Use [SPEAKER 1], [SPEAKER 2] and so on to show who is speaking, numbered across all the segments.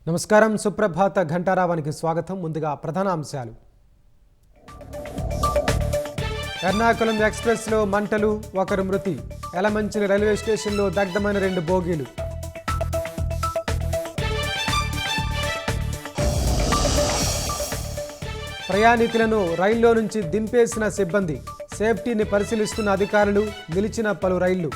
[SPEAKER 1] నమస్కారం. సుప్రభాత ఘంటారావానికి స్వాగతం. ముందుగా ప్రధాన అంశాలు. ఎర్నాకుళం ఎక్స్ప్రెస్లో మంటలు, ఒకరు మృతి. ఎలమంచిలి రైల్వే స్టేషన్లో దగ్ధమైన 2 బోగీలు. ప్రయాణికులను రైల్లో నుంచి దింపేసిన సిబ్బంది. సేఫ్టీని పరిశీలిస్తున్న అధికారులు. నిలిచిన పలు రైళ్లు.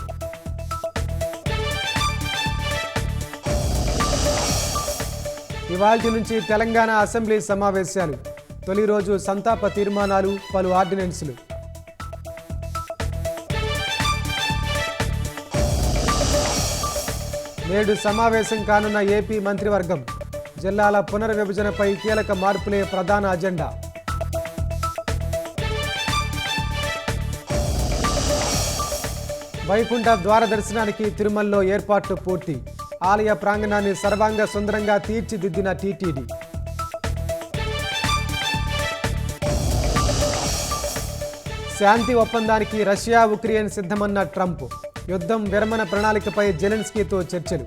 [SPEAKER 1] ఇవాల్టి నుంచి తెలంగాణ అసెంబ్లీ సమావేశాలు. తొలి రోజు సంతాప తీర్మానాలు, పలు ఆర్డినెన్సులు. నేడు సమావేశం కానున్న ఏపీ మంత్రివర్గం. జిల్లాల పునర్విభజనపై కీలక మార్పులే ప్రధాన అజెండా. వైకుంఠ ద్వార దర్శనానికి తిరుమలలో ఏర్పాట్లు పూర్తి. ఆలయ ప్రాంగణాన్ని సర్వాంగ సుందరంగా తీర్చిదిద్దిన టీటీడీ. శాంతి ఒప్పందానికి రష్యా, ఉక్రెయిన్ సిద్ధమన్న ట్రంప్. యుద్ధం విరమణ ప్రణాళికపై జెలెన్స్కీతో చర్చలు.